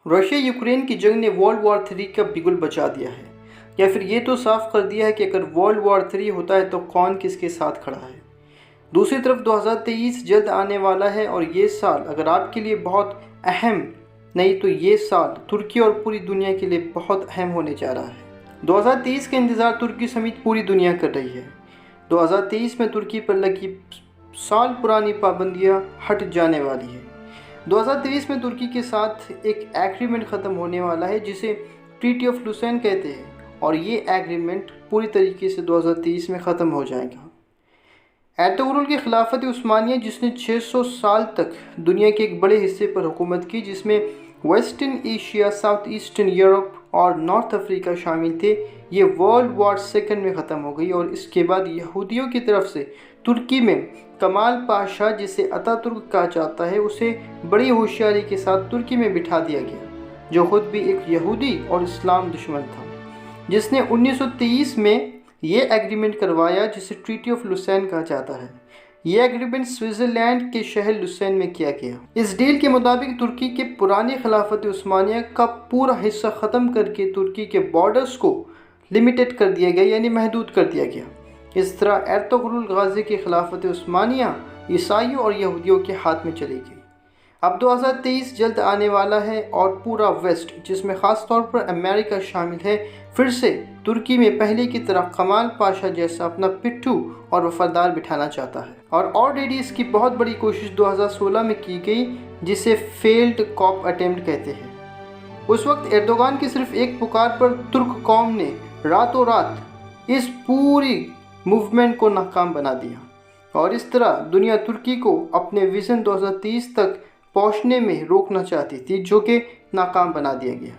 Russia Ukraine کی جنگ نے ورلڈ وار 3 کا بگل بچا دیا ہے، یا پھر یہ تو صاف کر دیا ہے کہ اگر ورلڈ وار 3 ہوتا ہے تو کون کس کے ساتھ کھڑا ہے۔ دوسری طرف 2023 جلد آنے والا ہے، اور یہ سال اگر آپ کے لیے بہت اہم نہیں تو یہ سال ترکی اور پوری دنیا کے لیے بہت اہم ہونے جا رہا ہے۔ 2023 کا انتظار ترکی سمیت پوری دنیا کر رہی ہے۔ 2023 میں ترکی پر لگی سال پرانی پابندیاں ہٹ جانے والی ہے۔ 2023 میں ترکی کے ساتھ ایک ایگریمنٹ ختم ہونے والا ہے جسے ٹریٹی آف لوسین کہتے ہیں، اور یہ ایگریمنٹ پوری طریقے سے 2023 میں ختم ہو جائے گا۔ ایرتغرل کی خلافت عثمانیہ، جس نے 600 سال تک دنیا کے ایک بڑے حصے پر حکومت کی، جس میں western Asia, south eastern Europe اور نارتھ افریقہ شامل تھے، یہ ورلڈ وار 2 میں ختم ہو گئی، اور اس کے بعد یہودیوں کی طرف سے ترکی میں کمال پاشا، جسے اتا ترک کہا جاتا ہے، اسے بڑی ہوشیاری کے ساتھ ترکی میں بٹھا دیا گیا، جو خود بھی ایک یہودی اور اسلام دشمن تھا، جس نے 1923 میں یہ ایگریمنٹ کروایا جسے ٹریٹی آف لوسین کہا جاتا ہے۔ یہ ایگریمنٹ سوئٹزرلینڈ کے شہر لوسین میں کیا گیا۔ اس ڈیل کے مطابق ترکی کے پرانی خلافت عثمانیہ کا پورا حصہ ختم کر کے ترکی کے بارڈرز کو لمیٹڈ کر دیا گیا، یعنی محدود کر دیا گیا۔ اس طرح ایرتغرل غازی کی خلافت عثمانیہ عیسائیوں اور یہودیوں کے ہاتھ میں چلی گئی۔ اب 2023 جلد آنے والا ہے، اور پورا ویسٹ، جس میں خاص طور پر امریکہ شامل ہے، پھر سے ترکی میں پہلے کی طرح کمال پاشا جیسا اپنا پٹھو اور وفادار بٹھانا چاہتا ہے، اور آلریڈی اس کی بہت بڑی کوشش 2016 میں کی گئی، جسے فیلڈ کاپ اٹیمپٹ کہتے ہیں۔ اس وقت ایردوغان کی صرف ایک پکار پر ترک قوم نے راتوں رات اس پوری موومنٹ کو ناکام بنا دیا، اور اس طرح دنیا ترکی کو اپنے ویژن 2030 تک پہنچنے میں روکنا چاہتی تھی، جو کہ ناکام بنا دیا گیا۔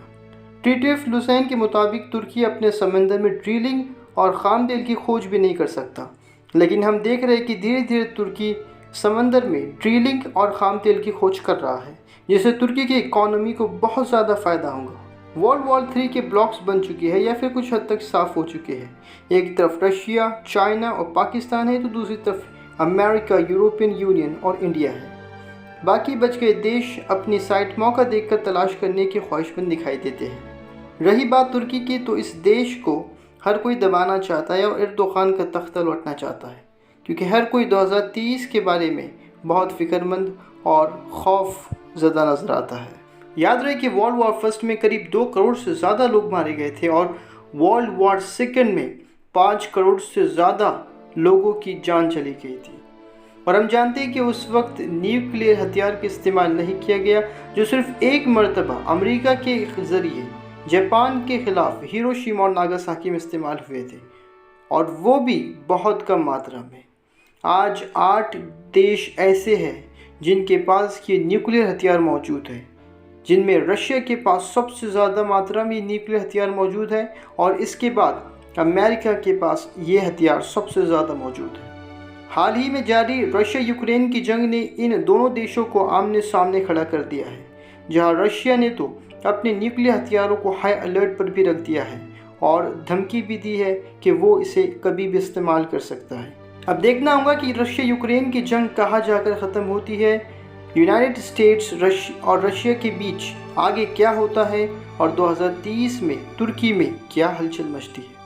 ٹریٹی آف لوسین کے مطابق ترکی اپنے سمندر میں ڈرلنگ اور خام تیل کی کھوج بھی نہیں کر سکتا، لیکن ہم دیکھ رہے ہیں کہ دھیرے دھیرے ترکی سمندر میں ڈرلنگ اور خام تیل کی کھوج کر رہا ہے، جس سے ترکی کی اکانومی کو بہت زیادہ فائدہ ہوگا۔ ورلڈ وار 3 کے بلاکس بن چکے ہیں، یا پھر کچھ حد تک صاف ہو چکے ہیں۔ ایک طرف رشیا، چائنا اور پاکستان ہے، تو دوسری طرف امریکہ، یورپین یونین اور انڈیا ہے۔ باقی بچ گئے دیش اپنی سائٹ موقع دیکھ کر تلاش کرنے کی خواہش مند دکھائی دیتے ہیں۔ رہی بات ترکی کی، تو اس دیش کو ہر کوئی دبانا چاہتا ہے اور ایردوغان کا تختہ لوٹنا چاہتا ہے، کیونکہ ہر کوئی 2030 کے بارے میں بہت فکر مند اور خوف زدہ نظر آتا ہے۔ یاد رہے کہ ورلڈ وار 1 میں قریب 2 کروڑ سے زیادہ لوگ مارے گئے تھے، اور ورلڈ وار 2 میں 5 کروڑ سے زیادہ لوگوں کی جان چلی گئی تھی، اور ہم جانتے ہیں کہ اس وقت نیوکلیئر ہتھیار کا استعمال نہیں کیا گیا، جو صرف ایک مرتبہ امریکہ کے ذریعے جاپان کے خلاف ہیروشیما اور ناگاساکی میں استعمال ہوئے تھے، اور وہ بھی بہت کم ماترا میں۔ آج 8 دیش ایسے ہیں جن کے پاس یہ نیوکلیئر ہتھیار موجود ہے، جن میں رشیا کے پاس سب سے زیادہ ماترا میں نیوکلیئر ہتھیار موجود ہے، اور اس کے بعد امریکہ کے پاس یہ ہتھیار سب سے زیادہ موجود ہے۔ حال ہی میں جاری رشیا یوکرین کی جنگ نے ان دونوں دیشوں کو آمنے سامنے کھڑا کر دیا ہے، جہاں رشیا نے تو اپنے نیوکلیئر ہتھیاروں کو ہائی الرٹ پر بھی رکھ دیا ہے، اور دھمکی بھی دی ہے کہ وہ اسے کبھی بھی استعمال کر سکتا ہے۔ اب دیکھنا ہوگا کہ رشیا یوکرین کی جنگ کہاں جا کر ختم ہوتی ہے، یونائٹڈ اسٹیٹس اور رشیا کے بیچ آگے کیا ہوتا ہے، اور 2030 میں ترکی میں کیا ہلچل مچتی ہے۔